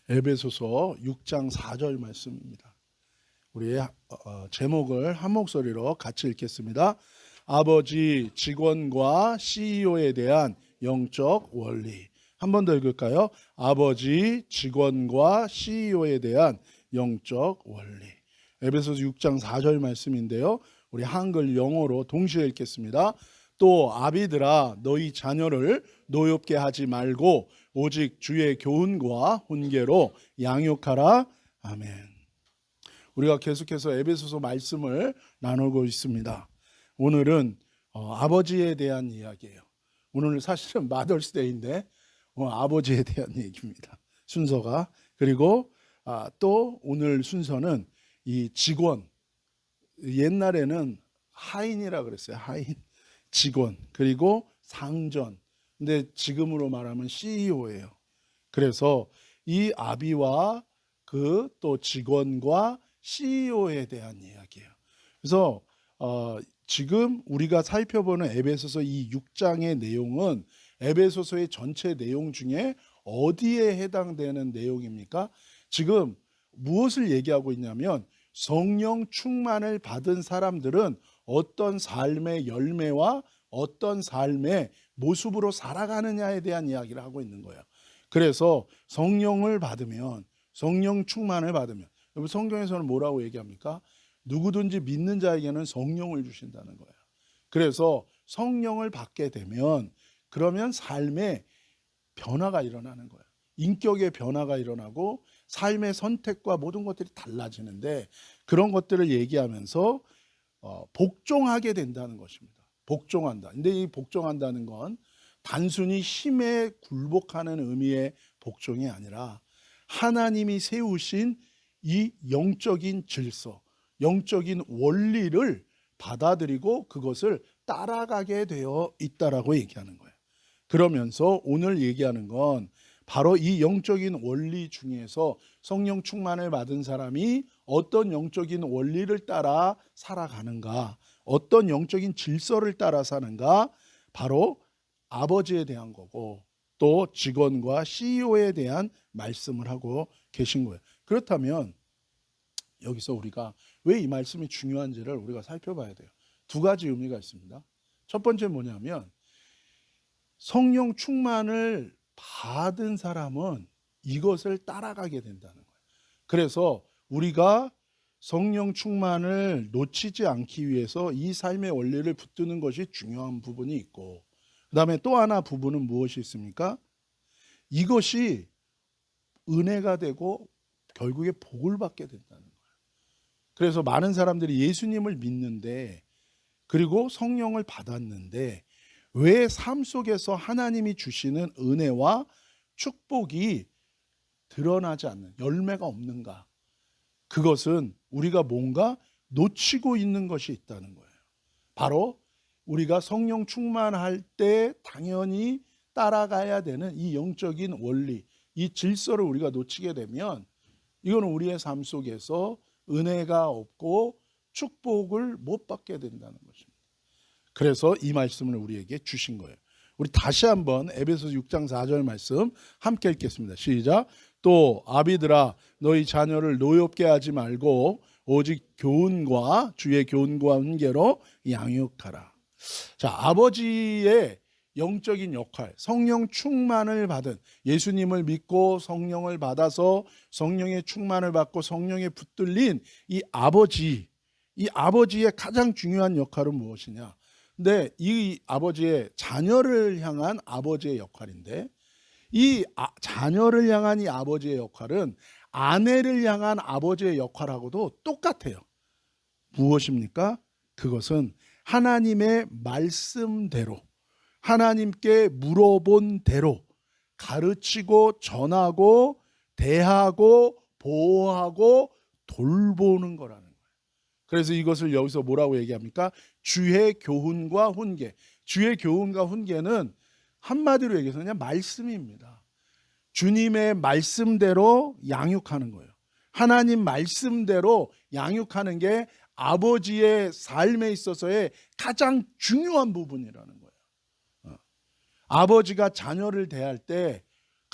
에베소서 6장 4절 말씀입니다. 우리의 제목을 한 목소리로 같이 읽겠습니다. 아버지, 직원과 CEO에 대한 영적 원리. 한 번 더 읽을까요? 아버지, 직원과 CEO에 대한 영적 원리. 에베소서 6장 4절 말씀인데요. 우리 한글 영어로 동시에 읽겠습니다. 또 아비들아, 너희 자녀를 노엽게 하지 말고 오직 주의 교훈과 훈계로 양육하라. 아멘. 우리가 계속해서 에베소서 말씀을 나누고 있습니다. 오늘은 아버지에 대한 이야기예요. 오늘 사실은 마더스데이인데 아버지에 대한 얘기입니다. 순서가. 그리고 또 오늘 순서는 이 직원, 옛날에는 하인이라 그랬어요. 하인, 직원, 그리고 상전. 근데 지금으로 말하면 CEO예요. 그래서 이 아비와 그 또 직원과 CEO에 대한 이야기예요. 그래서 지금 우리가 살펴보는 에베소서 이 6장의 내용은 에베소서의 전체 내용 중에 어디에 해당되는 내용입니까? 지금 무엇을 얘기하고 있냐면 성령 충만을 받은 사람들은 어떤 삶의 열매와 어떤 삶의 모습으로 살아가느냐에 대한 이야기를 하고 있는 거예요. 그래서 성령을 받으면, 성령 충만을 받으면, 여러분 성경에서는 뭐라고 얘기합니까? 누구든지 믿는 자에게는 성령을 주신다는 거예요. 그래서 성령을 받게 되면 그러면 삶의 변화가 일어나는 거예요. 인격의 변화가 일어나고 삶의 선택과 모든 것들이 달라지는데, 그런 것들을 얘기하면서 복종하게 된다는 것입니다. 복종한다. 근데 이 복종한다는 건 단순히 힘에 굴복하는 의미의 복종이 아니라 하나님이 세우신 이 영적인 질서, 영적인 원리를 받아들이고 그것을 따라가게 되어 있다라고 얘기하는 거예요. 그러면서 오늘 얘기하는 건 바로 이 영적인 원리 중에서 성령 충만을 받은 사람이 어떤 영적인 원리를 따라 살아가는가, 어떤 영적인 질서를 따라 사는가, 바로 아버지에 대한 거고 또 직원과 CEO에 대한 말씀을 하고 계신 거예요. 그렇다면 여기서 우리가 왜 이 말씀이 중요한지를 우리가 살펴봐야 돼요. 두 가지 의미가 있습니다. 첫 번째 뭐냐면 성령 충만을 받은 사람은 이것을 따라가게 된다는 거예요. 그래서 우리가 성령 충만을 놓치지 않기 위해서 이 삶의 원리를 붙드는 것이 중요한 부분이 있고, 그 다음에 또 하나 부분은 무엇이 있습니까? 이것이 은혜가 되고 결국에 복을 받게 된다는 거예요. 그래서 많은 사람들이 예수님을 믿는데, 그리고 성령을 받았는데 왜 삶 속에서 하나님이 주시는 은혜와 축복이 드러나지 않는, 열매가 없는가? 그것은 우리가 뭔가 놓치고 있는 것이 있다는 거예요. 바로 우리가 성령 충만할 때 당연히 따라가야 되는 이 영적인 원리, 이 질서를 우리가 놓치게 되면 이거는 우리의 삶 속에서 은혜가 없고 축복을 못 받게 된다는 것입니다. 그래서 이 말씀을 우리에게 주신 거예요. 우리 다시 한번 에베소서 6장 4절 말씀 함께 읽겠습니다. 시작. 또 아비들아, 너희 자녀를 노엽게 하지 말고 오직 교훈과 주의 교훈과 훈계로 양육하라. 자, 아버지의 영적인 역할, 성령 충만을 받은, 예수님을 믿고 성령을 받아서 성령의 충만을 받고 성령에 붙들린 이 아버지의 가장 중요한 역할은 무엇이냐? 근데 이 아버지의 자녀를 향한 아버지의 역할인데, 이 자녀를 향한 이 아버지의 역할은 아내를 향한 아버지의 역할하고도 똑같아요. 무엇입니까? 그것은 하나님의 말씀대로, 하나님께 물어본 대로 가르치고 전하고 대하고 보호하고 돌보는 거라는 거예요. 그래서 이것을 여기서 뭐라고 얘기합니까? 주의 교훈과 훈계. 주의 교훈과 훈계는 한마디로 얘기해서 그냥 말씀입니다. 주님의 말씀대로 양육하는 거예요. 하나님 말씀대로 양육하는 게 아버지의 삶에 있어서의 가장 중요한 부분이라는 거예요. 아버지가 자녀를 대할 때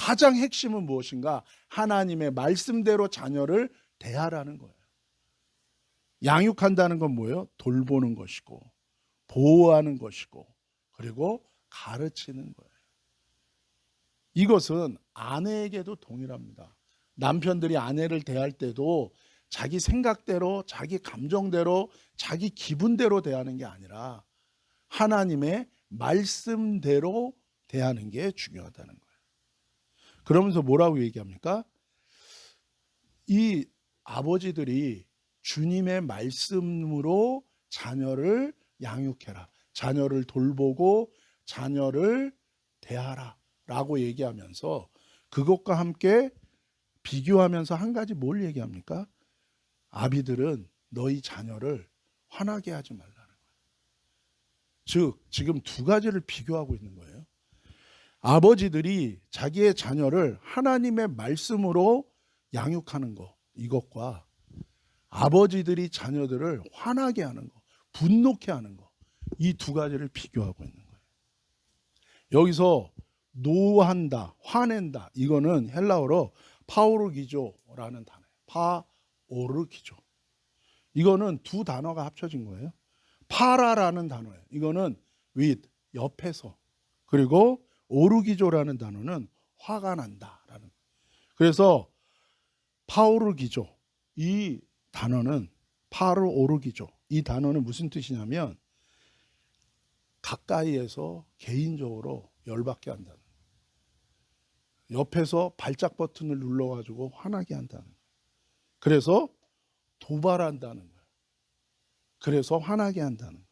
가장 핵심은 무엇인가? 하나님의 말씀대로 자녀를 대하라는 거예요. 양육한다는 건 뭐예요? 돌보는 것이고 보호하는 것이고 그리고 가르치는 거예요. 이것은 아내에게도 동일합니다. 남편들이 아내를 대할 때도 자기 생각대로, 자기 감정대로, 자기 기분대로 대하는 게 아니라 하나님의 말씀대로 대하는 게 중요하다는 거예요. 그러면서 뭐라고 얘기합니까? 이 아버지들이 주님의 말씀으로 자녀를 양육해라, 자녀를 돌보고 자녀를 대하라 라고 얘기하면서 그것과 함께 비교하면서 한 가지 뭘 얘기합니까? 아비들은 너희 자녀를 화나게 하지 말라는 거예요. 즉 지금 두 가지를 비교하고 있는 거예요. 아버지들이 자기의 자녀를 하나님의 말씀으로 양육하는 거, 이것과 아버지들이 자녀들을 화나게 하는 거, 분노케 하는 거, 이 두 가지를 비교하고 있는 거예요. 여기서 노한다, 화낸다, 이거는 헬라어로 파오르기조라는 단어예요. 파오르기조. 이거는 두 단어가 합쳐진 거예요. 파라라는 단어예요. 이거는 with, 옆에서. 그리고 오르기조라는 단어는 화가 난다라는 거예요. 그래서 파오르기조, 이 단어는 파르오르기조, 이 단어는 무슨 뜻이냐면 가까이에서 개인적으로 열받게 한다는 거예요. 옆에서 발작 버튼을 눌러가지고 화나게 한다는 거예요. 그래서 도발한다는 거예요. 그래서 화나게 한다는 거예요.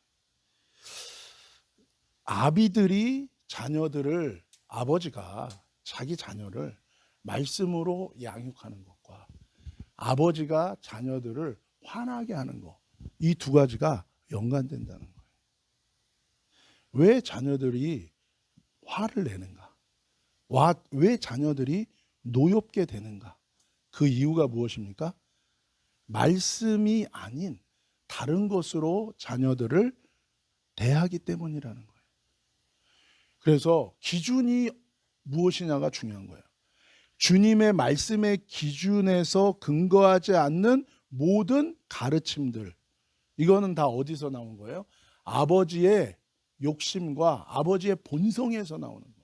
아비들이 자녀들을, 아버지가 자기 자녀를 말씀으로 양육하는 것과 아버지가 자녀들을 화나게 하는 것, 이 두 가지가 연관된다는 거예요. 왜 자녀들이 화를 내는가? 왜 자녀들이 노엽게 되는가? 그 이유가 무엇입니까? 말씀이 아닌 다른 것으로 자녀들을 대하기 때문이라는 거예요. 그래서 기준이 무엇이냐가 중요한 거예요. 주님의 말씀의 기준에서 근거하지 않는 모든 가르침들, 이거는 다 어디서 나온 거예요? 아버지의 욕심과 아버지의 본성에서 나오는 거예요.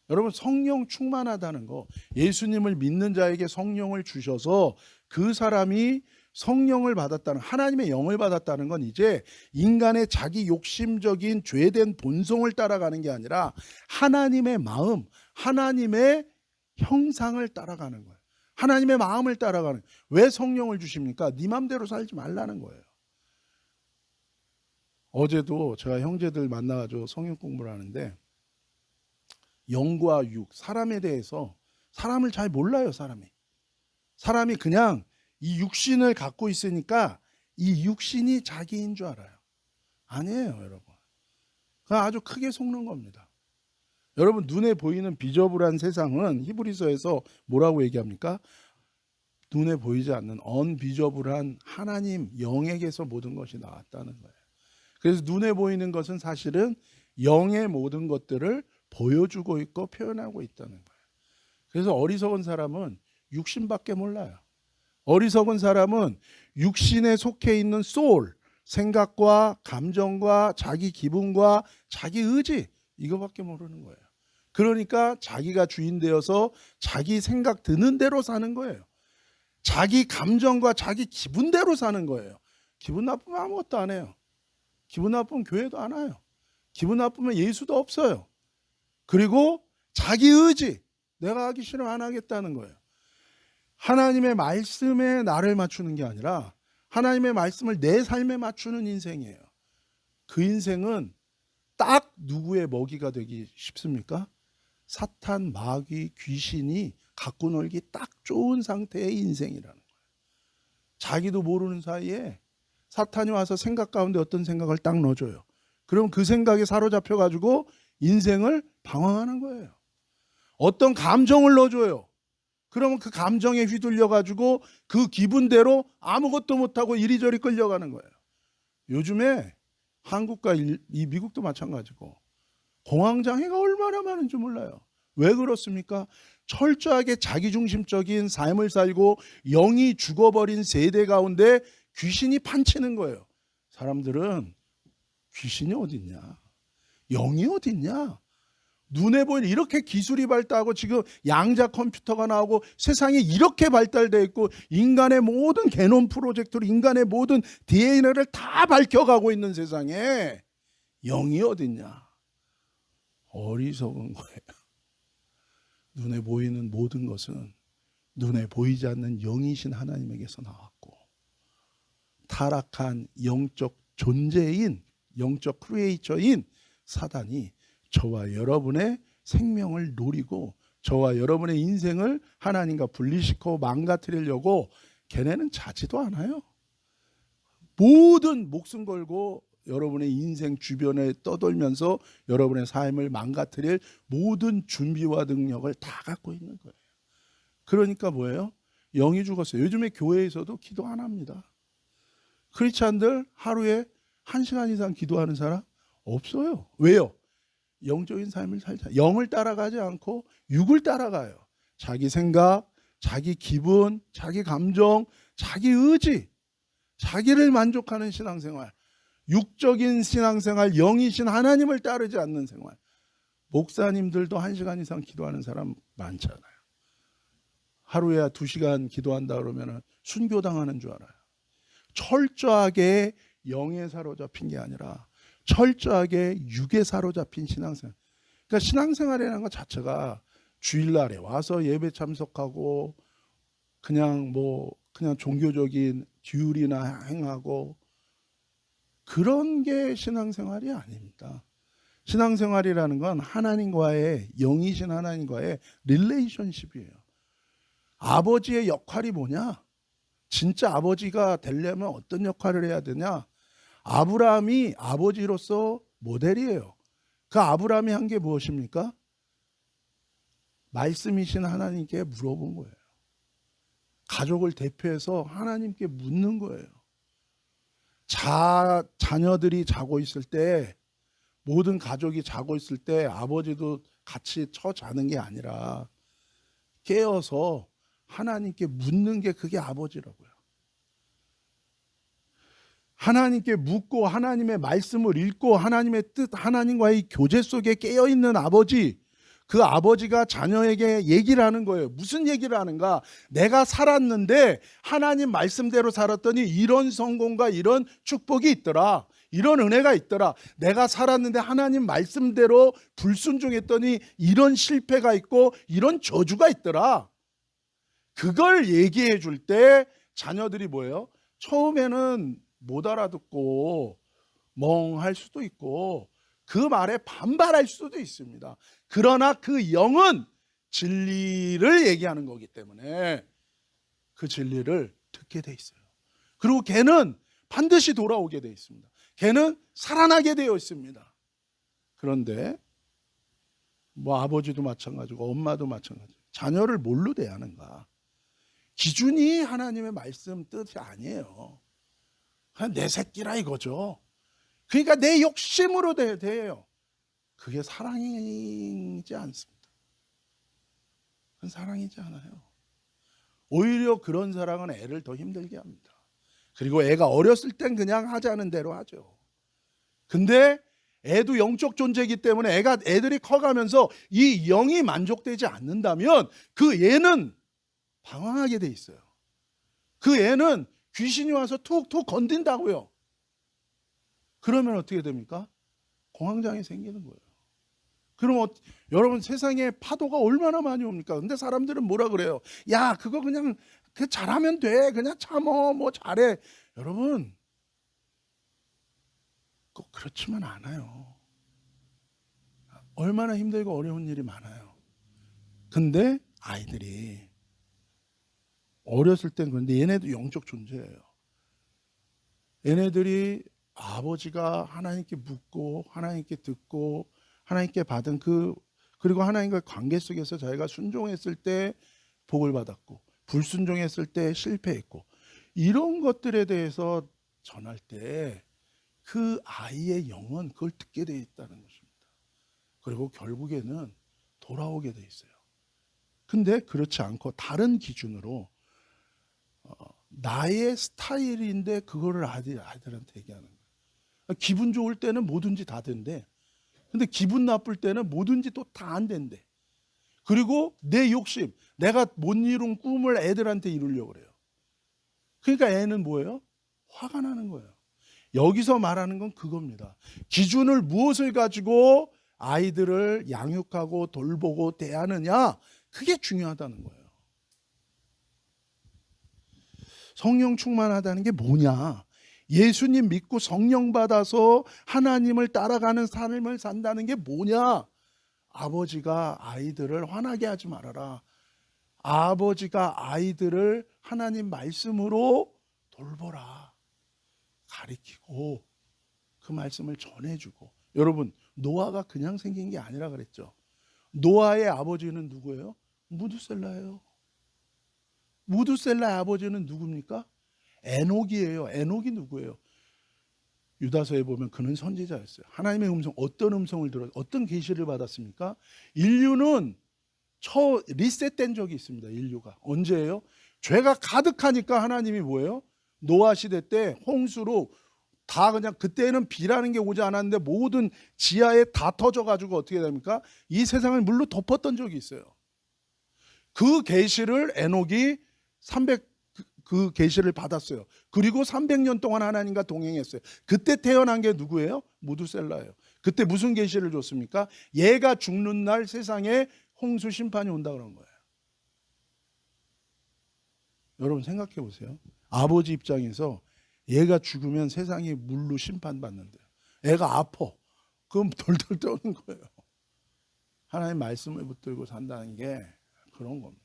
여러분, 성령 충만하다는 거, 예수님을 믿는 자에게 성령을 주셔서 그 사람이 성령을 받았다는, 하나님의 영을 받았다는 건 이제 인간의 자기 욕심적인 죄된 본성을 따라가는 게 아니라 하나님의 마음, 하나님의 형상을 따라가는 거예요. 하나님의 마음을 따라가는 거예요. 왜 성령을 주십니까? 네 맘대로 살지 말라는 거예요. 어제도 제가 형제들 만나가지고 성경 공부를 하는데 영과 육, 사람에 대해서, 사람을 잘 몰라요. 사람이 그냥 이 육신을 갖고 있으니까 이 육신이 자기인 줄 알아요. 아니에요, 여러분. 그냥 아주 크게 속는 겁니다. 여러분, 눈에 보이는 비저불한 세상은 히브리서에서 뭐라고 얘기합니까? 눈에 보이지 않는 언비저불한 하나님 영에게서 모든 것이 나왔다는 거예요. 그래서 눈에 보이는 것은 사실은 영의 모든 것들을 보여주고 있고 표현하고 있다는 거예요. 그래서 어리석은 사람은 육신밖에 몰라요. 어리석은 사람은 육신에 속해 있는 소울, 생각과 감정과 자기 기분과 자기 의지, 이거밖에 모르는 거예요. 그러니까 자기가 주인 되어서 자기 생각 드는 대로 사는 거예요. 자기 감정과 자기 기분대로 사는 거예요. 기분 나쁘면 아무것도 안 해요. 기분 나쁘면 교회도 안 와요. 기분 나쁘면 예수도 없어요. 그리고 자기 의지, 내가 하기 싫으면 안 하겠다는 거예요. 하나님의 말씀에 나를 맞추는 게 아니라 하나님의 말씀을 내 삶에 맞추는 인생이에요. 그 인생은 딱 누구의 먹이가 되기 쉽습니까? 사탄, 마귀, 귀신이 갖고 놀기 딱 좋은 상태의 인생이라는 거예요. 자기도 모르는 사이에 사탄이 와서 생각 가운데 어떤 생각을 딱 넣어줘요. 그럼 그 생각에 사로잡혀가지고 인생을 방황하는 거예요. 어떤 감정을 넣어줘요. 그러면 그 감정에 휘둘려가지고 그 기분대로 아무것도 못하고 이리저리 끌려가는 거예요. 요즘에 한국과 이 미국도 마찬가지고 공황장애가 얼마나 많은지 몰라요. 왜 그렇습니까? 철저하게 자기중심적인 삶을 살고 영이 죽어버린 세대 가운데 귀신이 판치는 거예요. 사람들은 귀신이 어딨냐? 영이 어딨냐? 눈에 보이는 이렇게 기술이 발달하고 지금 양자 컴퓨터가 나오고 세상이 이렇게 발달되어 있고 인간의 모든 게놈 프로젝트로 인간의 모든 DNA를 다 밝혀가고 있는 세상에 영이 어딨냐? 어리석은 거예요. 눈에 보이는 모든 것은 눈에 보이지 않는 영이신 하나님에게서 나왔고 타락한 영적 존재인 영적 크리에이터인 사단이 저와 여러분의 생명을 노리고 저와 여러분의 인생을 하나님과 분리시키고 망가뜨리려고 걔네는 자지도 않아요. 모든 목숨 걸고 여러분의 인생 주변에 떠돌면서 여러분의 삶을 망가뜨릴 모든 준비와 능력을 다 갖고 있는 거예요. 그러니까 뭐예요? 영이 죽었어요. 요즘에 교회에서도 기도 안 합니다. 크리스찬들 하루에 1시간 이상 기도하는 사람 없어요. 왜요? 영적인 삶을 살자. 영을 따라가지 않고 육을 따라가요. 자기 생각, 자기 기분, 자기 감정, 자기 의지, 자기를 만족하는 신앙생활, 육적인 신앙생활, 영이신 하나님을 따르지 않는 생활. 목사님들도 1시간 이상 기도하는 사람 많잖아요. 하루에 2시간 기도한다 그러면 순교당하는 줄 알아요. 철저하게 영에 사로잡힌 게 아니라 철저하게 육에 사로잡힌 신앙생활. 그러니까 신앙생활이라는 것 자체가 주일날에 와서 예배 참석하고 그냥 종교적인 규율이나 행하고 그런 게 신앙생활이 아닙니다. 신앙생활이라는 건 하나님과의 영이신 하나님과의 릴레이션십이에요. 아버지의 역할이 뭐냐? 진짜 아버지가 되려면 어떤 역할을 해야 되냐? 아브라함이 아버지로서 모델이에요. 그 아브라함이 한 게 무엇입니까? 말씀이신 하나님께 물어본 거예요. 가족을 대표해서 하나님께 묻는 거예요. 자녀들이 자고 있을 때, 모든 가족이 자고 있을 때 아버지도 같이 자는 게 아니라 깨어서 하나님께 묻는 게 그게 아버지라고요. 하나님께 묻고 하나님의 말씀을 읽고 하나님의 뜻, 하나님과의 교제 속에 깨어있는 아버지, 그 아버지가 자녀에게 얘기를 하는 거예요. 무슨 얘기를 하는가? 내가 살았는데 하나님 말씀대로 살았더니 이런 성공과 이런 축복이 있더라. 이런 은혜가 있더라. 내가 살았는데 하나님 말씀대로 불순종했더니 이런 실패가 있고 이런 저주가 있더라. 그걸 얘기해 줄 때 자녀들이 뭐예요? 처음에는 못 알아듣고 멍할 수도 있고 그 말에 반발할 수도 있습니다. 그러나 그 영은 진리를 얘기하는 거기 때문에 그 진리를 듣게 돼 있어요. 그리고 걔는 반드시 돌아오게 돼 있습니다. 걔는 살아나게 되어 있습니다. 그런데 아버지도 마찬가지고 엄마도 마찬가지고 자녀를 뭘로 대하는가? 기준이 하나님의 말씀 뜻이 아니에요. 그냥 내 새끼라 이거죠. 그러니까 내 욕심으로 대해요. 그게 사랑이지 않습니다. 그건 사랑이지 않아요. 오히려 그런 사랑은 애를 더 힘들게 합니다. 그리고 애가 어렸을 땐 그냥 하자는 대로 하죠. 근데 애도 영적 존재이기 때문에 애들이 커가면서 이 영이 만족되지 않는다면 그 애는 방황하게 돼 있어요. 그 애는 귀신이 와서 툭툭 건든다고요. 그러면 어떻게 됩니까? 공황장애 생기는 거예요. 그럼 여러분 세상에 파도가 얼마나 많이 옵니까? 근데 사람들은 뭐라 그래요? 야, 그거 그냥 잘하면 돼. 그냥 참어. 잘해. 여러분 꼭 그렇지만 않아요. 얼마나 힘들고 어려운 일이 많아요. 근데 아이들이 어렸을 땐 그런데 얘네도 영적 존재예요. 얘네들이 아버지가 하나님께 묻고 하나님께 듣고 하나님께 받은 그리고 하나님과의 관계 속에서 자기가 순종했을 때 복을 받았고 불순종했을 때 실패했고 이런 것들에 대해서 전할 때 그 아이의 영은 그걸 듣게 되어 있다는 것입니다. 그리고 결국에는 돌아오게 돼 있어요. 근데 그렇지 않고 다른 기준으로 나의 스타일인데 그거를 아이들한테 얘기하는 거예요. 기분 좋을 때는 뭐든지 다 된대. 근데 기분 나쁠 때는 뭐든지 또 다 안 된대. 그리고 내 욕심, 내가 못 이룬 꿈을 애들한테 이루려고 그래요. 그러니까 애는 뭐예요? 화가 나는 거예요. 여기서 말하는 건 그겁니다. 기준을 무엇을 가지고 아이들을 양육하고 돌보고 대하느냐, 그게 중요하다는 거예요. 성령 충만하다는 게 뭐냐? 예수님 믿고 성령 받아서 하나님을 따라가는 삶을 산다는 게 뭐냐? 아버지가 아이들을 화나게 하지 말아라. 아버지가 아이들을 하나님 말씀으로 돌보라. 가리키고 그 말씀을 전해주고. 여러분, 노아가 그냥 생긴 게 아니라 그랬죠. 노아의 아버지는 누구예요? 무두셀라예요. 무두셀라의 아버지는 누굽니까? 에녹이에요. 에녹이 누구예요? 유다서에 보면 그는 선지자였어요. 하나님의 음성, 어떤 음성을 들어, 어떤 계시를 받았습니까? 인류는 리셋된 적이 있습니다. 인류가 언제예요? 죄가 가득하니까 하나님이 뭐예요? 노아 시대 때 홍수로 다 그냥, 그때는 비라는 게 오지 않았는데 모든 지하에 다 터져가지고 어떻게 됩니까? 이 세상을 물로 덮었던 적이 있어요. 그 계시를 에녹이 그 계시를 받았어요. 그리고 300년 동안 하나님과 동행했어요. 그때 태어난 게 누구예요? 무두셀라예요. 그때 무슨 계시를 줬습니까? 얘가 죽는 날 세상에 홍수 심판이 온다 그런 거예요. 여러분 생각해 보세요. 아버지 입장에서 얘가 죽으면 세상이 물로 심판받는데요. 애가 아파. 그럼 덜덜 떠는 거예요. 하나님 말씀을 붙들고 산다는 게 그런 겁니다.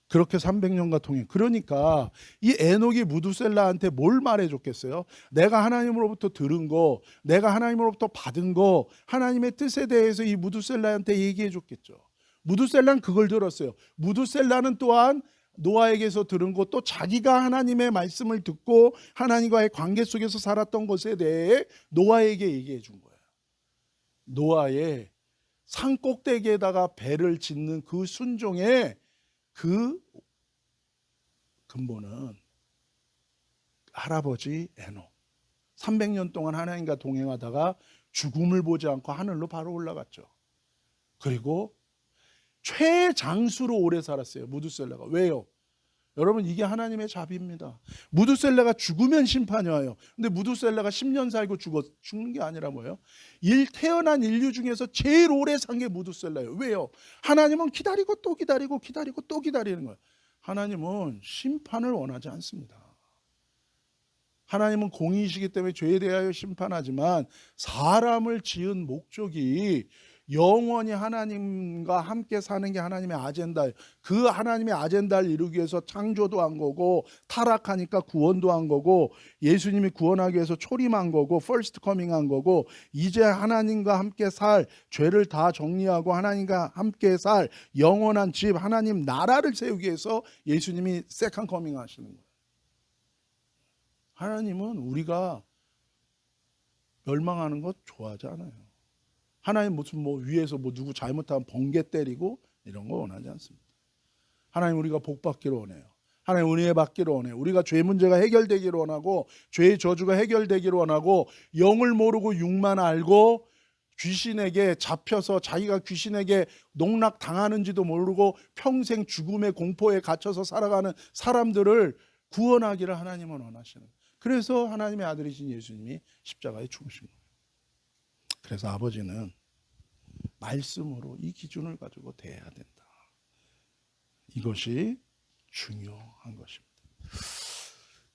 그렇게 300년과 통행. 그러니까 이 에녹이 무두셀라한테 뭘 말해줬겠어요? 내가 하나님으로부터 들은 거, 내가 하나님으로부터 받은 거, 하나님의 뜻에 대해서 이 무두셀라한테 얘기해줬겠죠. 무두셀라는 그걸 들었어요. 무두셀라는 또한 노아에게서 들은 것, 또 자기가 하나님의 말씀을 듣고 하나님과의 관계 속에서 살았던 것에 대해 노아에게 얘기해 준 거예요. 노아의 산 꼭대기에다가 배를 짓는 그 순종의 그 근본은 할아버지 에녹. 300년 동안 하나님과 동행하다가 죽음을 보지 않고 하늘로 바로 올라갔죠. 그리고 최장수로 오래 살았어요. 무두셀라가. 왜요? 여러분, 이게 하나님의 자비입니다. 무두셀라가 죽으면 심판이 와요. 근데 무두셀라가 10년 살고 죽는 게 아니라 뭐예요? 태어난 인류 중에서 제일 오래 산 게 무두셀라예요. 왜요? 하나님은 기다리고 또 기다리고 기다리고 또 기다리는 거예요. 하나님은 심판을 원하지 않습니다. 하나님은 공의이시기 때문에 죄에 대하여 심판하지만 사람을 지은 목적이 영원히 하나님과 함께 사는 게 하나님의 아젠다예요. 그 하나님의 아젠다를 이루기 위해서 창조도 한 거고, 타락하니까 구원도 한 거고, 예수님이 구원하기 위해서 초림한 거고, 퍼스트 커밍 한 거고, 이제 하나님과 함께 살, 죄를 다 정리하고 하나님과 함께 살 영원한 집, 하나님 나라를 세우기 위해서 예수님이 세컨 커밍 하시는 거예요. 하나님은 우리가 멸망하는 것 좋아하지 않아요. 하나님 무슨 위에서 누구 잘못하면 번개 때리고 이런 거 원하지 않습니다. 하나님 우리가 복 받기를 원해요. 하나님 은혜 받기를 원해요. 우리가 죄 문제가 해결되기를 원하고, 죄의 저주가 해결되기를 원하고, 영을 모르고 육만 알고 귀신에게 잡혀서 자기가 귀신에게 농락당하는지도 모르고 평생 죽음의 공포에 갇혀서 살아가는 사람들을 구원하기를 하나님은 원하시는 거예요. 그래서 하나님의 아들이신 예수님이 십자가에 죽으신 거예요. 그래서 아버지는 말씀으로 이 기준을 가지고 대해야 된다. 이것이 중요한 것입니다.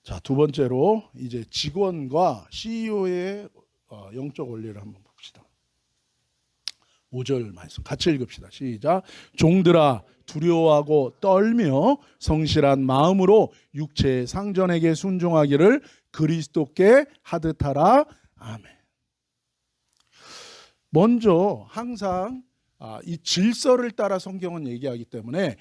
자, 두 번째로 이제 직원과 CEO의 영적 원리를 한번 봅시다. 5절 말씀 같이 읽읍시다. 시작. 종들아, 두려워하고 떨며 성실한 마음으로 육체의 상전에게 순종하기를 그리스도께 하듯 하라. 아멘. 먼저 항상 이 질서를 따라 성경은 얘기하기 때문에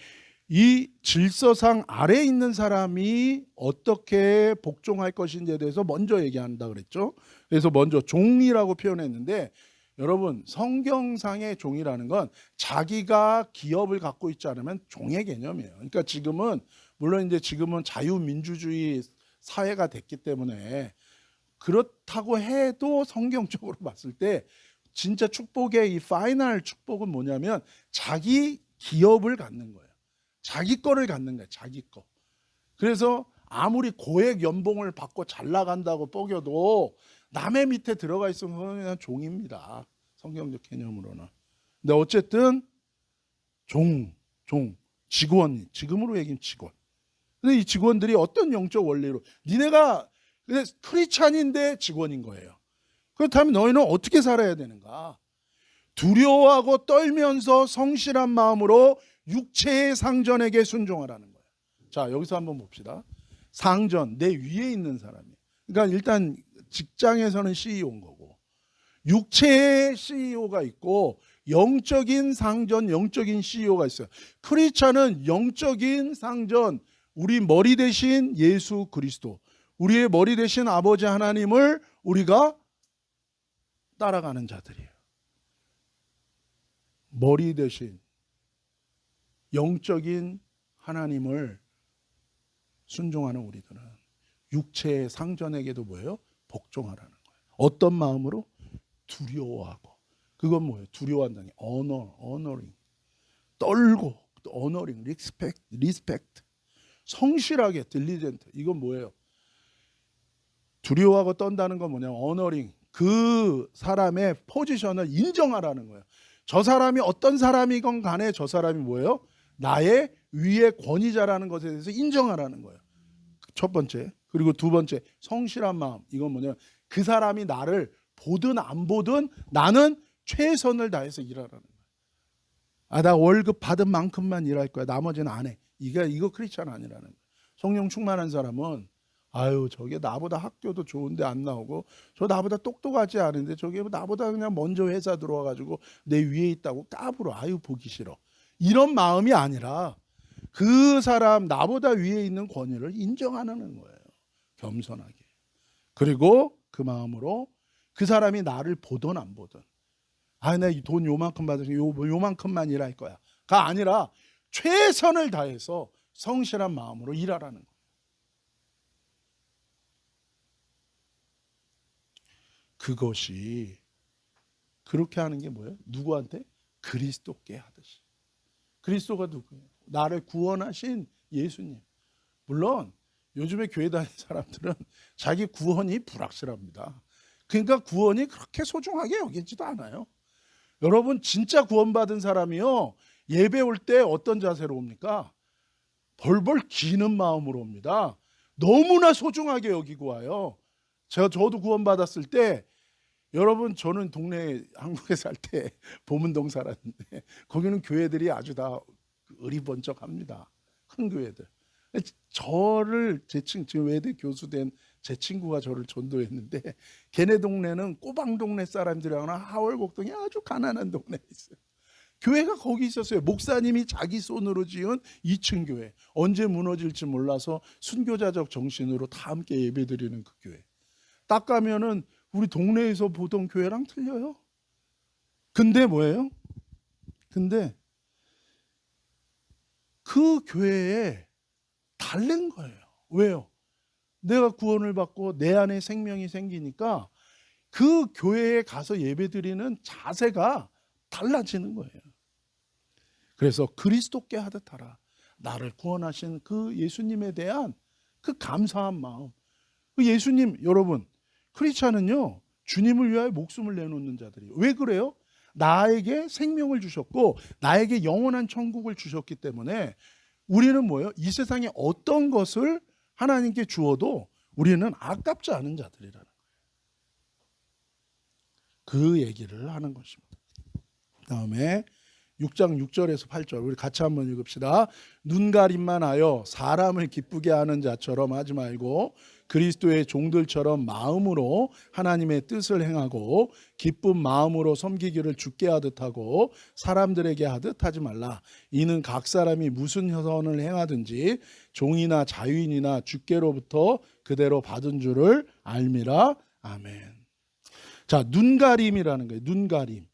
이 질서상 아래에 있는 사람이 어떻게 복종할 것인지에 대해서 먼저 얘기한다 그랬죠. 그래서 먼저 종이라고 표현했는데, 여러분, 성경상의 종이라는 건 자기가 기업을 갖고 있지 않으면 종의 개념이에요. 그러니까 지금은 물론 이제 지금은 자유민주주의 사회가 됐기 때문에 그렇다고 해도 성경적으로 봤을 때 진짜 축복의 이 파이널 축복은 뭐냐면 자기 기업을 갖는 거예요. 자기 거를 갖는 거예요. 자기 거. 그래서 아무리 고액 연봉을 받고 잘 나간다고 뽀겨도 남의 밑에 들어가 있으면 그냥 종입니다. 성경적 개념으로는. 근데 어쨌든 직원, 지금으로 얘기하면 직원. 근데 이 직원들이 어떤 영적 원리로 니네가 크리스찬인데 직원인 거예요. 그렇다면 너희는 어떻게 살아야 되는가? 두려워하고 떨면서 성실한 마음으로 육체의 상전에게 순종하라는 거예요. 자, 여기서 한번 봅시다. 상전, 내 위에 있는 사람이에요. 그러니까 일단 직장에서는 CEO인 거고 육체의 CEO가 있고 영적인 상전, 영적인 CEO가 있어요. 크리스찬은 영적인 상전, 우리 머리 대신 예수 그리스도, 우리의 머리 대신 아버지 하나님을 우리가 따라가는 자들이에요. 머리 대신 영적인 하나님을 순종하는 우리들은 육체의 상전에게도 뭐예요? 복종하라는 거예요. 어떤 마음으로? 두려워하고. 그건 뭐예요? 두려워한다는 게 honoring. 떨고, honoring, respect. 성실하게, diligent. 이건 뭐예요? 두려워하고 떤다는 건 뭐냐면 honoring. 그 사람의 포지션을 인정하라는 거예요. 저 사람이 어떤 사람이건 간에 저 사람이 뭐예요? 나의 위의 권위자라는 것에 대해서 인정하라는 거예요. 첫 번째. 그리고 두 번째, 성실한 마음. 이건 뭐냐면 그 사람이 나를 보든 안 보든 나는 최선을 다해서 일하라는 거예요. 나 월급 받은 만큼만 일할 거야. 나머지는 안 해. 이거 크리스찬 아니라는 거예요. 성령 충만한 사람은 저게 나보다 학교도 좋은데 안 나오고 저 나보다 똑똑하지 않은데 저게 나보다 그냥 먼저 회사 들어와가지고 내 위에 있다고 까불어. 보기 싫어. 이런 마음이 아니라 그 사람 나보다 위에 있는 권위를 인정하는 거예요. 겸손하게. 그리고 그 마음으로 그 사람이 나를 보든 안 보든 나 돈 요만큼 받아서 요만큼만 일할 거야 가 아니라 최선을 다해서 성실한 마음으로 일하라는 거예요. 그것이 그렇게 하는 게 뭐예요? 누구한테? 그리스도께 하듯이. 그리스도가 누구예요? 나를 구원하신 예수님. 물론 요즘에 교회 다니는 사람들은 자기 구원이 불확실합니다. 그러니까 구원이 그렇게 소중하게 여기지도 않아요. 여러분, 진짜 구원받은 사람이요, 예배 올 때 어떤 자세로 옵니까? 벌벌 기는 마음으로 옵니다. 너무나 소중하게 여기고 와요. 저도 구원받았을 때, 여러분, 저는 동네 한국에 살 때 보문동 살았는데 거기는 교회들이 아주 다 의리번쩍합니다. 큰 교회들. 저를 지금 외대 교수된 제 친구가 저를 전도했는데 걔네 동네는 꼬방 동네 사람들이거나 하월곡동이 아주 가난한 동네에 있어요. 교회가 거기 있었어요. 목사님이 자기 손으로 지은 2층 교회. 언제 무너질지 몰라서 순교자적 정신으로 다 함께 예배드리는 그 교회. 딱 가면은 우리 동네에서 보던 교회랑 틀려요. 근데 뭐예요? 근데 그 교회에 달랜 거예요. 왜요? 내가 구원을 받고 내 안에 생명이 생기니까 그 교회에 가서 예배드리는 자세가 달라지는 거예요. 그래서 그리스도께 하듯 하라. 나를 구원하신 그 예수님에 대한 그 감사한 마음. 그 예수님, 여러분, 크리스찬은요, 주님을 위하여 목숨을 내놓는 자들이에요. 왜 그래요? 나에게 생명을 주셨고 나에게 영원한 천국을 주셨기 때문에 우리는 뭐예요? 이 세상에 어떤 것을 하나님께 주어도 우리는 아깝지 않은 자들이라는 거예요. 그 얘기를 하는 것입니다. 다음에 6장 6절에서 8절 우리 같이 한번 읽읍시다. 눈가림만 하여 사람을 기쁘게 하는 자처럼 하지 말고 그리스도의 종들처럼 마음으로 하나님의 뜻을 행하고 기쁜 마음으로 섬기기를 주께 하듯 하고 사람들에게 하듯 하지 말라. 이는 각 사람이 무슨 선을 행하든지 종이나 자유인이나 주께로부터 그대로 받은 줄을 알미라. 아멘. 자, 눈가림이라는 거예요. 눈가림.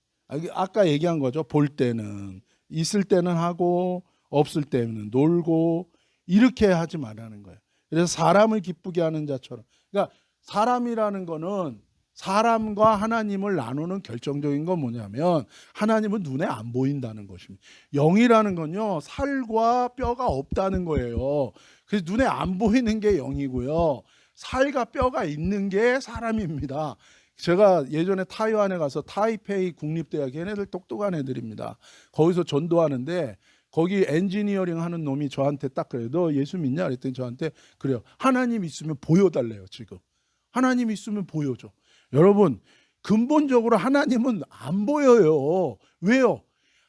아까 얘기한 거죠. 볼 때는, 있을 때는 하고 없을 때는 놀고, 이렇게 하지 말라는 거예요. 그래서 사람을 기쁘게 하는 자처럼. 그러니까 사람이라는 거는 사람과 하나님을 나누는 결정적인 건 뭐냐면 하나님은 눈에 안 보인다는 것입니다. 영이라는 건요, 살과 뼈가 없다는 거예요. 그래서 눈에 안 보이는 게 영이고요, 살과 뼈가 있는 게 사람입니다. 제가 예전에 타이완에 가서 타이페이 국립대학, 얘네들 똑똑한 애들입니다. 거기서 전도하는데 거기 엔지니어링 하는 놈이 저한테 딱 그래요. 너 예수 믿냐? 그랬더니 저한테 그래요. 하나님 있으면 보여달래요. 지금 하나님 있으면 보여줘. 여러분, 근본적으로 하나님은 안 보여요. 왜요?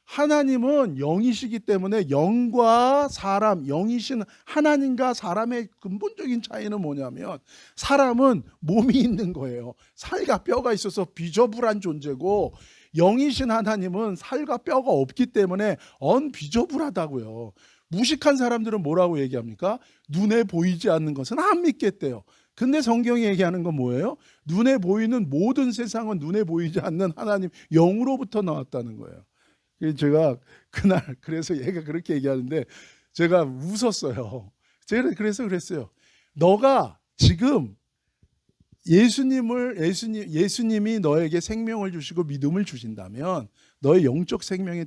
하나님은 영이시기 때문에 영과 사람, 영이신 하나님과 사람의 근본적인 차이는 뭐냐면 사람은 몸이 있는 거예요. 살과 뼈가 있어서 비저불한 존재고, 영이신 하나님은 살과 뼈가 없기 때문에 언비저불하다고요. 무식한 사람들은 뭐라고 얘기합니까? 눈에 보이지 않는 것은 안 믿겠대요. 근데 성경이 얘기하는 건 뭐예요? 눈에 보이는 모든 세상은 눈에 보이지 않는 하나님 영으로부터 나왔다는 거예요. 제가 그날 그래서 얘가 그렇게 얘기하는데 제가 웃었어요. 제가 그래서 그랬어요. 너가 지금 예수님이 너에게 생명을 주시고 믿음을 주신다면 너의 영적 생명이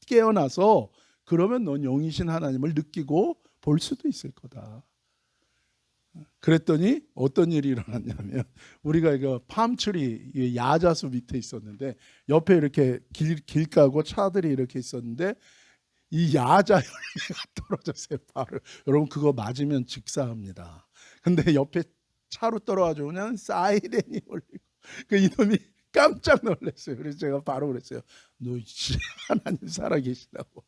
깨어나서 그러면 넌 영이신 하나님을 느끼고 볼 수도 있을 거다. 그랬더니 어떤 일이 일어났냐면 우리가 이거 팜트리 야자수 밑에 있었는데 옆에 이렇게 길 까고 차들이 이렇게 있었는데 이 야자 열매가 떨어졌어요. 바로. 여러분, 그거 맞으면 직사합니다. 근데 옆에 차로 떨어가지고 그냥 사이렌이 울리고 그 이놈이 깜짝 놀랐어요. 그래서 제가 바로 그랬어요. 너 하나님 살아계시다고.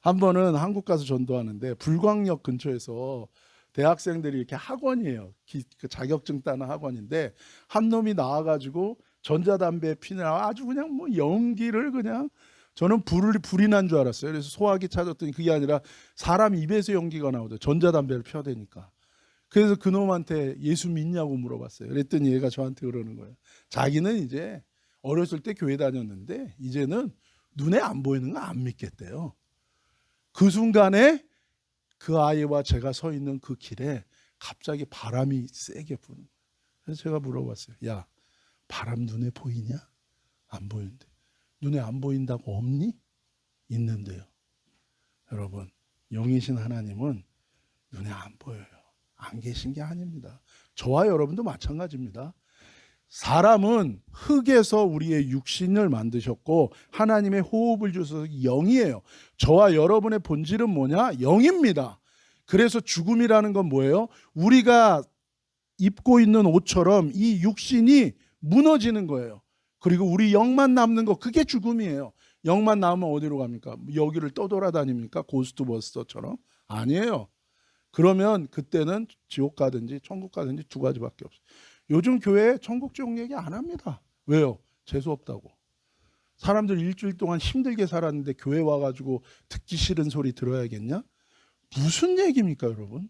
한 번은 한국 가서 전도하는데 불광역 근처에서 대학생들이 이렇게 학원이에요. 그 자격증 따는 학원인데 한 놈이 나와가지고 전자담배 피느라 아주 그냥 뭐 연기를 그냥, 저는 불이 난 줄 알았어요. 그래서 소화기 찾았더니 그게 아니라 사람 입에서 연기가 나오더라고요. 전자담배를 펴야 되니까. 그래서 그 놈한테 예수 믿냐고 물어봤어요. 그랬더니 얘가 저한테 그러는 거예요. 자기는 이제 어렸을 때 교회 다녔는데 이제는 눈에 안 보이는 거 안 믿겠대요. 그 순간에 그 아이와 제가 서 있는 그 길에 갑자기 바람이 세게 부는 거예요. 그래서 제가 물어봤어요. 야, 바람 눈에 보이냐? 안 보이는데. 눈에 안 보인다고 없니? 있는데요. 여러분, 영이신 하나님은 눈에 안 보여요. 안 계신 게 아닙니다. 저와 여러분도 마찬가지입니다. 사람은 흙에서 우리의 육신을 만드셨고 하나님의 호흡을 주셔서 영이에요. 저와 여러분의 본질은 뭐냐? 영입니다. 그래서 죽음이라는 건 뭐예요? 우리가 입고 있는 옷처럼 이 육신이 무너지는 거예요. 그리고 우리 영만 남는 거, 그게 죽음이에요. 영만 남으면 어디로 갑니까? 여기를 떠돌아다닙니까? 고스트버스터처럼? 아니에요. 그러면 그때는 지옥 가든지 천국 가든지 두 가지밖에 없어요. 요즘 교회에 천국 지옥 얘기 안 합니다. 왜요? 재수 없다고. 사람들 일주일 동안 힘들게 살았는데 교회 와가지고 듣기 싫은 소리 들어야겠냐? 무슨 얘기입니까, 여러분?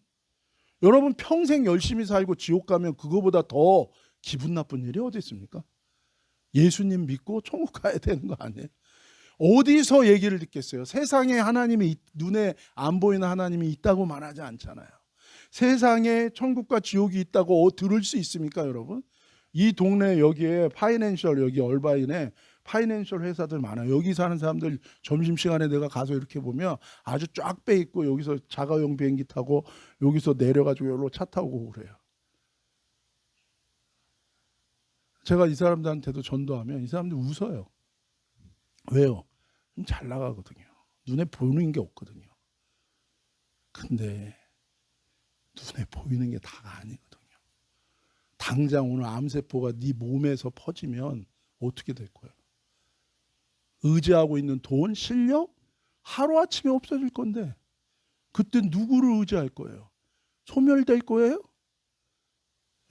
여러분 평생 열심히 살고 지옥 가면 그거보다 더 기분 나쁜 일이 어디 있습니까? 예수님 믿고 천국 가야 되는 거 아니에요? 어디서 얘기를 듣겠어요? 세상에 하나님이, 눈에 안 보이는 하나님이 있다고 말하지 않잖아요. 세상에 천국과 지옥이 있다고 들을 수 있습니까, 여러분? 이 동네 여기에 파이낸셜, 여기 얼바인에 파이낸셜 회사들 많아요. 여기 사는 사람들 점심시간에 내가 가서 이렇게 보면 아주 쫙 빼 있고 여기서 자가용 비행기 타고 여기서 내려가지고 여기로 차 타고 그래요. 제가 이 사람들한테도 전도하면 이 사람들 웃어요. 왜요? 잘 나가거든요. 눈에 보이는 게 없거든요. 근데 눈에 보이는 게 다가 아니거든요. 당장 오늘 암세포가 네 몸에서 퍼지면 어떻게 될 거예요? 의지하고 있는 돈, 실력 하루아침에 없어질 건데 그때 누구를 의지할 거예요? 소멸될 거예요?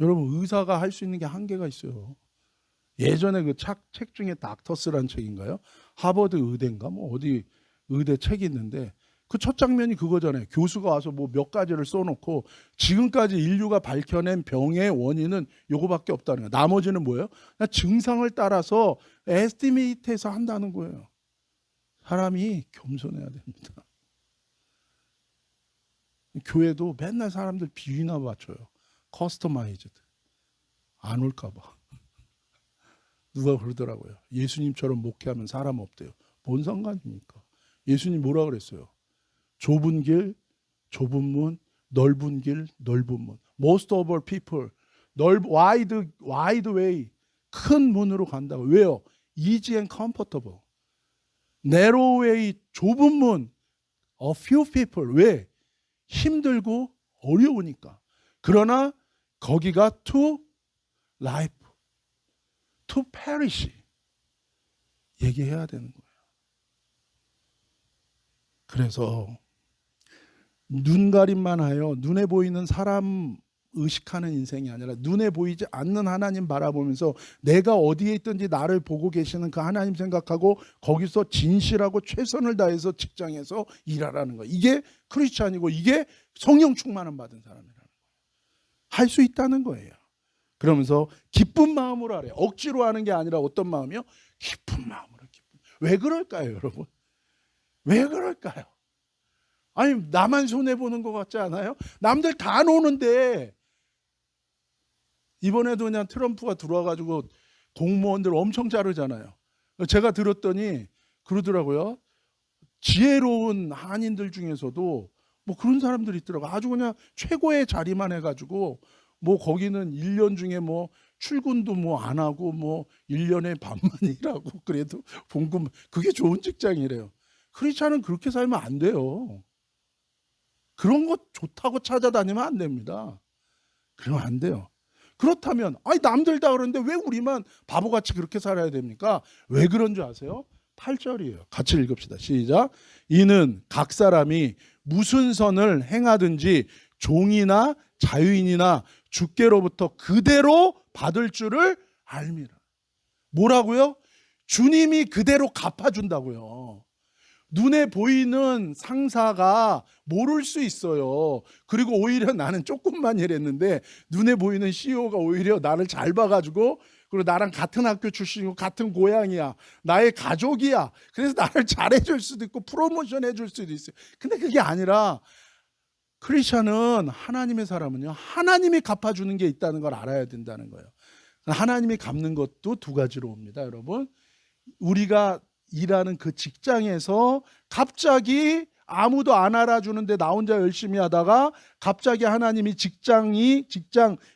여러분, 의사가 할 수 있는 게 한계가 있어요. 예전에 그 책 중에 닥터스란 책인가요? 하버드 의대인가 뭐 어디 의대 책이 있는데 그 첫 장면이 그거잖아요. 교수가 와서 뭐 몇 가지를 써놓고 지금까지 인류가 밝혀낸 병의 원인은 요거밖에 없다는 거예요. 나머지는 뭐예요? 그냥 증상을 따라서 에스티메이트해서 한다는 거예요. 사람이 겸손해야 됩니다. 교회도 맨날 사람들 비위나 맞춰요. 커스터마이즈드. 안 올까 봐. 누가 그러더라고요. 예수님처럼 목회하면 사람 없대요. 뭔 상관입니까? 예수님 뭐라 그랬어요? 좁은 길, 좁은 문, 넓은 길, 넓은 문. Most of our people, wide way, 큰 문으로 간다고. 왜요? Easy and comfortable. Narrow way, 좁은 문, a few people. 왜? 힘들고 어려우니까. 그러나 거기가 to life, to perish 얘기해야 되는 거예요. 그래서 눈가림만 하여 눈에 보이는 사람 의식하는 인생이 아니라 눈에 보이지 않는 하나님 바라보면서 내가 어디에 있든지 나를 보고 계시는 그 하나님 생각하고 거기서 진실하고 최선을 다해서 직장에서 일하라는 거예요. 이게 크리스찬이고 이게 성령 충만을 받은 사람이라는 거예요. 할 수 있다는 거예요. 그러면서 기쁜 마음으로 하래요. 억지로 하는 게 아니라 어떤 마음이요? 기쁜 마음으로. 왜 그럴까요, 여러분? 왜 그럴까요? 아니, 나만 손해보는 것 같지 않아요? 남들 다 노는데 이번에도 그냥 트럼프가 들어와가지고 공무원들 엄청 자르잖아요. 제가 들었더니 그러더라고요. 지혜로운 한인들 중에서도 뭐 그런 사람들이 있더라고요. 아주 그냥 최고의 자리만 해가지고 뭐 거기는 1년 중에 뭐 출근도 뭐 안 하고 뭐 1년에 반만 일하고 그래도 봉급, 그게 좋은 직장이래요. 크리스찬은 그렇게 살면 안 돼요. 그런 거 좋다고 찾아다니면 안 됩니다. 그러면 안 돼요. 그렇다면 아니 남들 다 그러는데 왜 우리만 바보같이 그렇게 살아야 됩니까? 왜 그런 줄 아세요? 8절이에요. 같이 읽읍시다. 시작. 이는 각 사람이 무슨 선을 행하든지 종이나 자유인이나 주께로부터 그대로 받을 줄을 알미라. 뭐라고요? 주님이 그대로 갚아준다고요. 눈에 보이는 상사가 모를 수 있어요. 그리고 오히려 나는 조금만 일했는데 눈에 보이는 CEO가 오히려 나를 잘 봐가지고, 그리고 나랑 같은 학교 출신이고 같은 고향이야, 나의 가족이야, 그래서 나를 잘해줄 수도 있고 프로모션 해줄 수도 있어요. 근데 그게 아니라 크리스천은, 하나님의 사람은요, 하나님이 갚아주는 게 있다는 걸 알아야 된다는 거예요. 하나님이 갚는 것도 두 가지로 옵니다. 여러분, 우리가 일하는 그 직장에서 갑자기 아무도 안 알아주는데 나 혼자 열심히 하다가 갑자기 하나님이 직장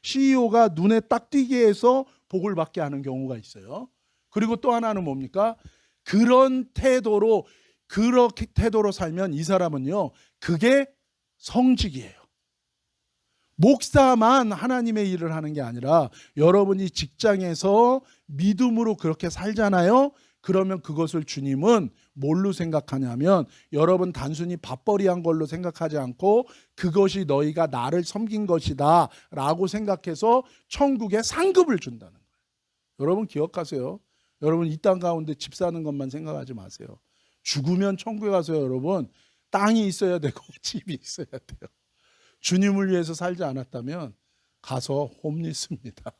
CEO가 눈에 딱 띄게 해서 복을 받게 하는 경우가 있어요. 그리고 또 하나는 뭡니까? 그렇게 태도로 살면 이 사람은요, 그게 성직이에요. 목사만 하나님의 일을 하는 게 아니라 여러분이 직장에서 믿음으로 그렇게 살잖아요. 그러면 그것을 주님은 뭘로 생각하냐면, 여러분 단순히 밥벌이한 걸로 생각하지 않고 그것이 너희가 나를 섬긴 것이다 라고 생각해서 천국에 상급을 준다는 거예요. 여러분 기억하세요. 여러분 이 땅 가운데 집 사는 것만 생각하지 마세요. 죽으면 천국에 가서 여러분 땅이 있어야 되고 집이 있어야 돼요. 주님을 위해서 살지 않았다면 가서 홈리스입니다.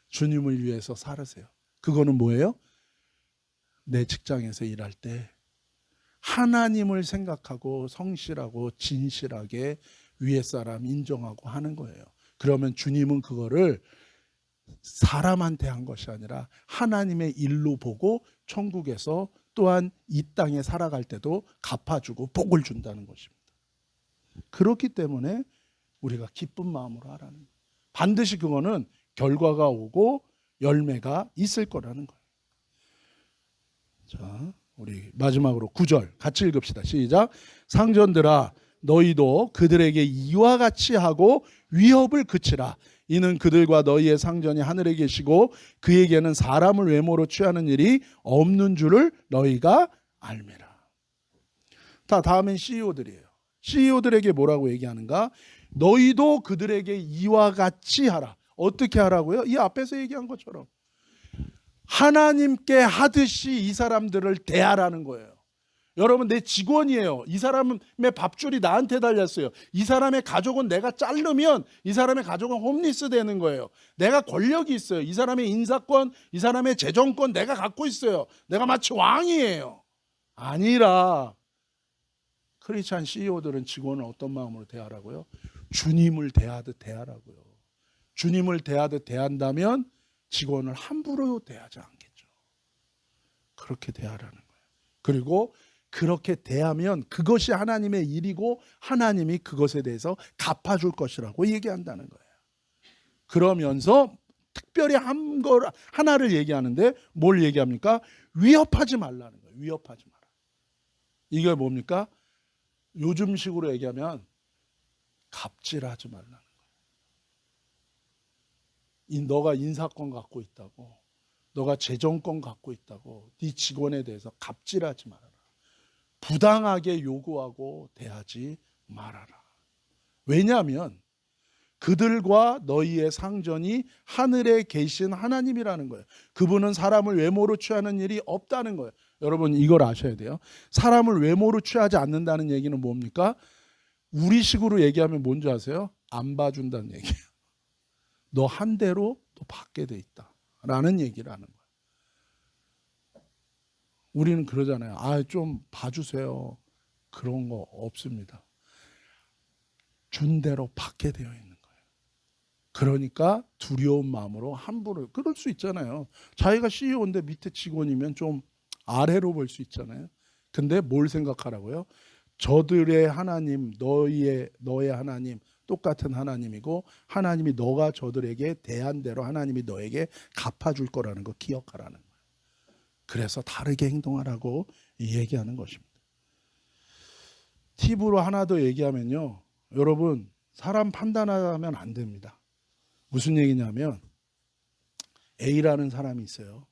주님을 위해서 살으세요. 그거는 뭐예요? 내 직장에서 일할 때 하나님을 생각하고 성실하고 진실하게 위에 사람 인정하고 하는 거예요. 그러면 주님은 그거를 사람한테 한 것이 아니라 하나님의 일로 보고 천국에서 또한 이 땅에 살아갈 때도 갚아주고 복을 준다는 것입니다. 그렇기 때문에 우리가 기쁜 마음으로 하라는 거예요. 반드시 그거는 결과가 오고 열매가 있을 거라는 거예요. 자, 우리 마지막으로 9절 같이 읽읍시다. 시작. 상전들아, 너희도 그들에게 이와 같이 하고 위협을 그치라. 이는 그들과 너희의 상전이 하늘에 계시고 그에게는 사람을 외모로 취하는 일이 없는 줄을 너희가 알미라. 다음엔 CEO들이에요. CEO들에게 뭐라고 얘기하는가? 너희도 그들에게 이와 같이 하라. 어떻게 하라고요? 이 앞에서 얘기한 것처럼 하나님께 하듯이 이 사람들을 대하라는 거예요. 여러분, 내 직원이에요. 이 사람의 밥줄이 나한테 달렸어요. 이 사람의 가족은 내가 자르면 이 사람의 가족은 홈리스 되는 거예요. 내가 권력이 있어요. 이 사람의 인사권, 이 사람의 재정권 내가 갖고 있어요. 내가 마치 왕이에요. 아니라 크리스찬 CEO들은 직원을 어떤 마음으로 대하라고요? 주님을 대하듯 대하라고요. 주님을 대하듯 대한다면 직원을 함부로 대하지 않겠죠. 그렇게 대하라는 거예요. 그리고 그렇게 대하면 그것이 하나님의 일이고 하나님이 그것에 대해서 갚아줄 것이라고 얘기한다는 거예요. 그러면서 특별히 하나를 얘기하는데 뭘 얘기합니까? 위협하지 말라는 거예요. 위협하지 마라. 이게 뭡니까? 요즘식으로 얘기하면 갑질하지 말라는 거예요. 너가 인사권 갖고 있다고, 너가 재정권 갖고 있다고 네 직원에 대해서 갑질하지 말아라. 부당하게 요구하고 대하지 말아라. 왜냐하면 그들과 너희의 상전이 하늘에 계신 하나님이라는 거예요. 그분은 사람을 외모로 취하는 일이 없다는 거예요. 여러분, 이걸 아셔야 돼요. 사람을 외모로 취하지 않는다는 얘기는 뭡니까? 우리식으로 얘기하면 뭔지 아세요? 안 봐준다는 얘기예요. 너 한 대로 또 받게 돼 있다 라는 얘기를 하는 거예요. 우리는 그러잖아요. 좀 봐주세요. 그런 거 없습니다. 준 대로 받게 되어 있는 거예요. 그러니까 두려운 마음으로 함부로, 그럴 수 있잖아요. 자기가 CEO인데 밑에 직원이면 좀 아래로 볼 수 있잖아요. 근데 뭘 생각하라고요? 저들의 하나님, 너의 하나님 똑같은 하나님이고, 하나님이 너가 저들에게 대한 대로 하나님이 너에게 갚아줄 거라는 거 기억하라는 거예요. 그래서 다르게 행동하라고 얘기하는 것입니다. 팁으로 하나 더 얘기하면요, 여러분, 사람 판단하면 안 됩니다. 무슨 얘기냐면, A라는 사람이 있어요.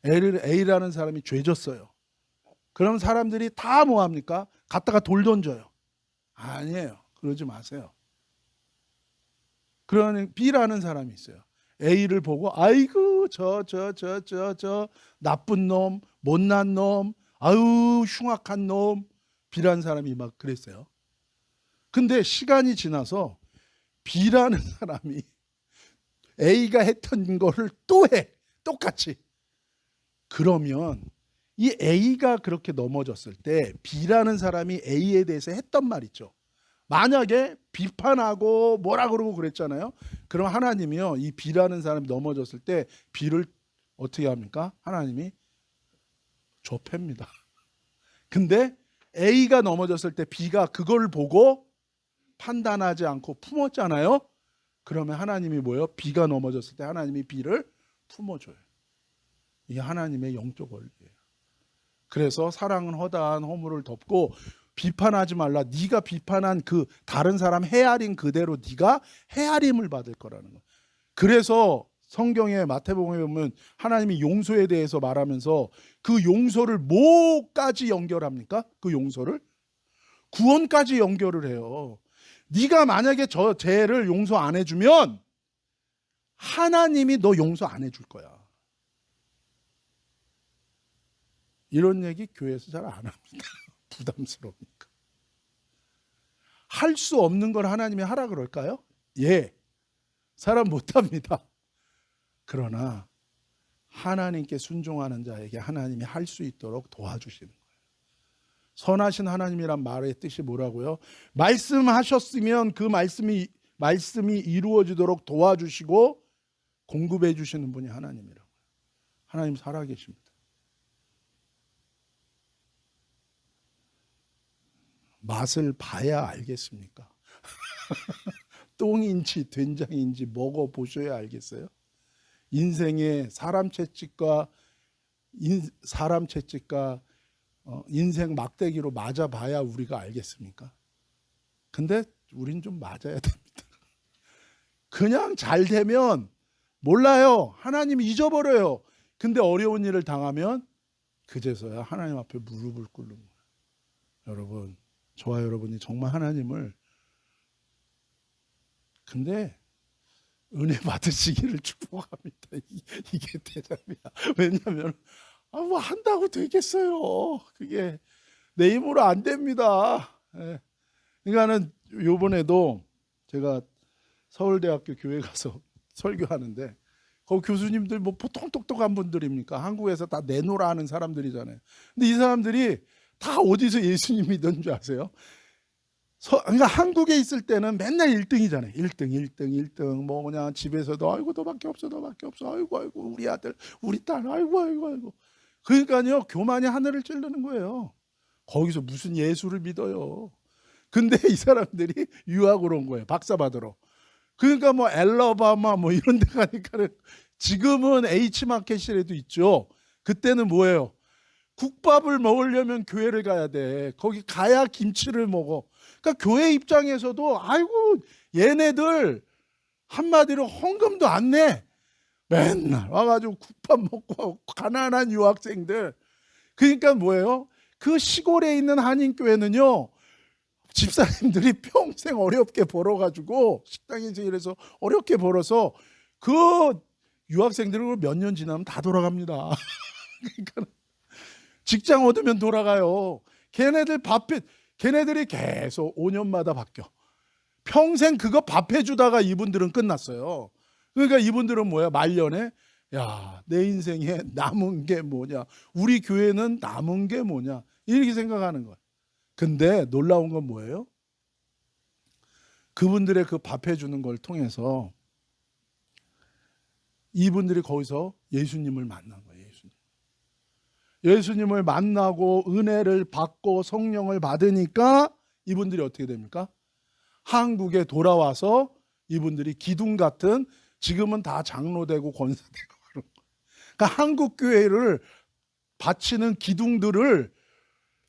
A라는 사람이 죄졌어요. 그럼 사람들이 다 뭐합니까? 갖다가 돌 던져요. 아니에요. 그러지 마세요. 그러니 B라는 사람이 있어요. A를 보고 아이고 저 나쁜 놈, 못난 놈, 아유 흉악한 놈, B라는 사람이 막 그랬어요. 근데 시간이 지나서 B라는 사람이 A가 했던 거를 또 해. 똑같이. 그러면 이 A가 그렇게 넘어졌을 때 B라는 사람이 A에 대해서 했던 말 있죠. 만약에 비판하고 뭐라 그러고 그랬잖아요. 그럼 하나님이요, 이 B라는 사람이 넘어졌을 때 B를 어떻게 합니까? 하나님이 좁힙니다. 근데 A가 넘어졌을 때 B가 그걸 보고 판단하지 않고 품었잖아요. 그러면 하나님이 뭐예요? B가 넘어졌을 때 하나님이 B를 품어줘요. 이게 하나님의 영적 원리예요. 그래서 사랑은 허다한 허물을 덮고, 비판하지 말라. 네가 비판한 그 다른 사람 헤아린 그대로 네가 헤아림을 받을 거라는 거예요. 그래서 성경의 마태복음에 보면 하나님이 용서에 대해서 말하면서 그 용서를 뭐까지 연결합니까? 그 용서를 구원까지 연결을 해요. 네가 만약에 저 죄를 용서 안 해주면 하나님이 너 용서 안 해줄 거야. 이런 얘기 교회에서 잘 안 합니다. 부담스러우니까. 할 수 없는 걸 하나님이 하라 그럴까요? 예. 사람 못합니다. 그러나 하나님께 순종하는 자에게 하나님이 할 수 있도록 도와주시는 거예요. 선하신 하나님이란 말의 뜻이 뭐라고요? 말씀하셨으면 그 말씀이 이루어지도록 도와주시고 공급해 주시는 분이 하나님이라고요. 하나님 살아계십니다. 맛을 봐야 알겠습니까? 똥인지 된장인지 먹어보셔야 알겠어요? 인생의 사람 채찍과 인생 막대기로 맞아봐야 우리가 알겠습니까? 근데 우린 좀 맞아야 됩니다. 그냥 잘 되면 몰라요. 하나님 잊어버려요. 근데 어려운 일을 당하면 그제서야 하나님 앞에 무릎을 꿇는 거예요. 여러분, 저와 여러분이 정말 하나님을, 근데 은혜 받으시기를 축복합니다. 이게 대답이야. 왜냐하면 뭐 한다고 되겠어요. 그게 내 힘으로 안 됩니다. 예. 그러니까는 요번에도 제가 서울대학교 교회 가서 설교하는데 거기 교수님들 뭐 보통 똑똑한 분들입니까? 한국에서 다 내노라 하는 사람들이잖아요. 근데 이 사람들이 다 어디서 예수님 믿은 줄 아세요? 그러니까 한국에 있을 때는 맨날 1등이잖아요. 1등. 뭐 그냥 집에서도 아이고 너밖에 없어. 아이고 우리 아들, 우리 딸, 아이고. 그러니까요 교만이 하늘을 찌르는 거예요. 거기서 무슨 예수를 믿어요. 근데 이 사람들이 유학으로 온 거예요. 박사 받으러. 그러니까 뭐 엘러바마 뭐 이런 데 가니까 지금은 H마켓이라도 있죠. 그때는 뭐예요? 국밥을 먹으려면 교회를 가야 돼. 거기 가야 김치를 먹어. 그러니까 교회 입장에서도 아이고 얘네들 한마디로 헌금도 안 내. 맨날 와가지고 국밥 먹고 가난한 유학생들. 그러니까 뭐예요? 그 시골에 있는 한인교회는요. 집사님들이 평생 어렵게 벌어가지고 식당에서 일해서 어렵게 벌어서 그 유학생들을 몇 년 지나면 다 돌아갑니다. 그러니까 직장 얻으면 돌아가요. 걔네들이 계속 5년마다 바뀌어. 평생 그거 밥 해주다가 이분들은 끝났어요. 그러니까 이분들은 뭐야? 말년에 야, 내 인생에 남은 게 뭐냐? 우리 교회는 남은 게 뭐냐? 이렇게 생각하는 거야. 근데 놀라운 건 뭐예요? 그분들의 그 밥 해주는 걸 통해서 이분들이 거기서 예수님을 만난 거예요. 예수님을 만나고 은혜를 받고 성령을 받으니까 이분들이 어떻게 됩니까? 한국에 돌아와서 이분들이 기둥 같은 지금은 다 장로되고 권사되고 그러니까 한국 교회를 바치는 기둥들을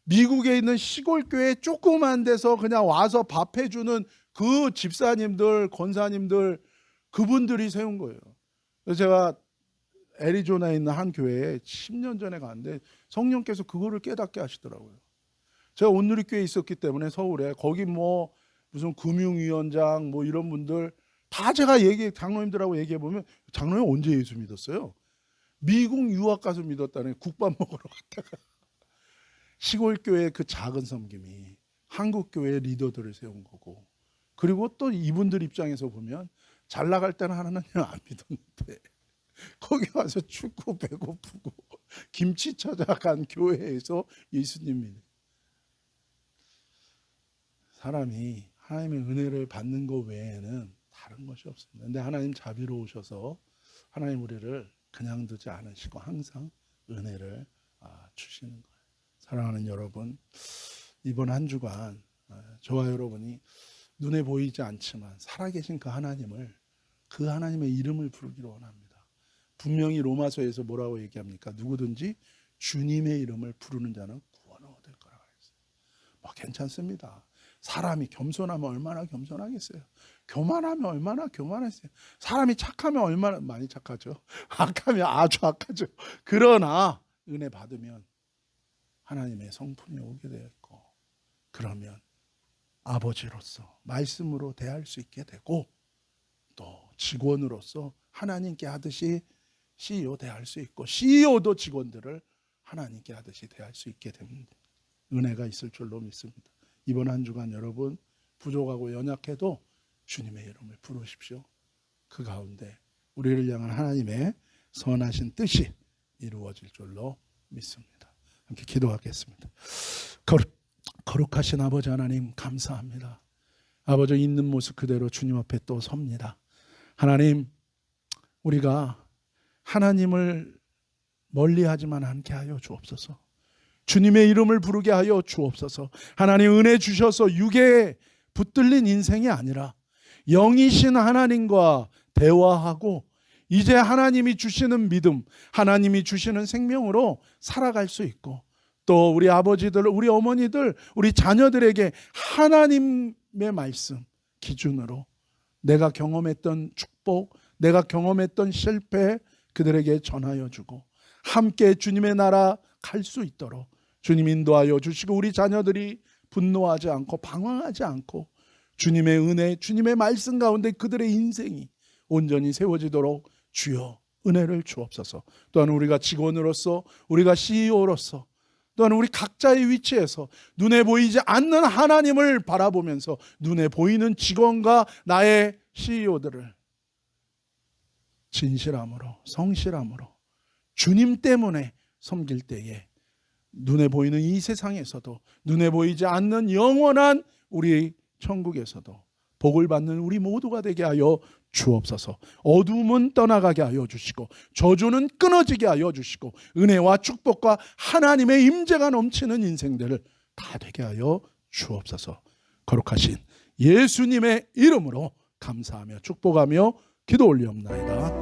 미국에 있는 시골 교회 조그만 데서 그냥 와서 밥 해주는 그 집사님들, 권사님들 그분들이 세운 거예요. 그래서 제가 애리조나에 있는 한 교회에 10년 전에 갔는데 성령께서 그거를 깨닫게 하시더라고요. 제가 온누리교회에 있었기 때문에 서울에 거기 뭐 무슨 금융위원장 뭐 이런 분들 다 제가 장로님들하고 얘기해 보면 장로님 언제 예수 믿었어요? 미국 유학 가서 믿었다는 국밥 먹으러 갔다가 시골 교회의 그 작은 섬김이 한국 교회의 리더들을 세운 거고 그리고 또 이분들 입장에서 보면 잘 나갈 때는 하나님 안 믿었는데 거기 와서 춥고 배고프고 김치 찾아간 교회에서 예수님 믿는 사람이 하나님의 은혜를 받는 것 외에는 다른 것이 없습니다. 근데 하나님 자비로우셔서 하나님 우리를 그냥 두지 않으시고 항상 은혜를 주시는 거예요. 사랑하는 여러분, 이번 한 주간 저와 여러분이 눈에 보이지 않지만 살아계신 그 하나님을 그 하나님의 이름을 부르기를 원합니다. 분명히 로마서에서 뭐라고 얘기합니까? 누구든지 주님의 이름을 부르는 자는 구원을 얻을 거라고 했어요. 뭐 괜찮습니다. 사람이 겸손하면 얼마나 겸손하겠어요. 교만하면 얼마나 교만했어요. 사람이 착하면 얼마나 많이 착하죠. 악하면 아주 악하죠. 그러나 은혜 받으면 하나님의 성품이 오게 되어 있고 그러면 아버지로서 말씀으로 대할 수 있게 되고 또 직원으로서 하나님께 하듯이 CEO 대할 수 있고 CEO도 직원들을 하나님께 하듯이 대할 수 있게 됩니다. 은혜가 있을 줄로 믿습니다. 이번 한 주간 여러분 부족하고 연약해도 주님의 이름을 부르십시오. 그 가운데 우리를 향한 하나님의 선하신 뜻이 이루어질 줄로 믿습니다. 함께 기도하겠습니다. 거룩하신 아버지 하나님 감사합니다. 아버지 있는 모습 그대로 주님 앞에 또 섭니다. 하나님 우리가 하나님을 멀리하지만 않게 하여 주옵소서. 주님의 이름을 부르게 하여 주옵소서. 하나님 은혜 주셔서 육에 붙들린 인생이 아니라 영이신 하나님과 대화하고 이제 하나님이 주시는 믿음, 하나님이 주시는 생명으로 살아갈 수 있고 또 우리 아버지들, 우리 어머니들, 우리 자녀들에게 하나님의 말씀 기준으로 내가 경험했던 축복, 내가 경험했던 실패 그들에게 전하여 주고 함께 주님의 나라 갈 수 있도록 주님 인도하여 주시고 우리 자녀들이 분노하지 않고 방황하지 않고 주님의 은혜, 주님의 말씀 가운데 그들의 인생이 온전히 세워지도록 주여 은혜를 주옵소서. 또한 우리가 직원으로서 우리가 CEO로서 또한 우리 각자의 위치에서 눈에 보이지 않는 하나님을 바라보면서 눈에 보이는 직원과 나의 CEO들을 진실함으로, 성실함으로 주님 때문에 섬길 때에 눈에 보이는 이 세상에서도, 눈에 보이지 않는 영원한 우리 천국에서도 복을 받는 우리 모두가 되게 하여 주옵소서. 어둠은 떠나가게 하여 주시고 저주는 끊어지게 하여 주시고 은혜와 축복과 하나님의 임재가 넘치는 인생들을 다 되게 하여 주옵소서. 거룩하신 예수님의 이름으로 감사하며 축복하며 기도 올리옵나이다.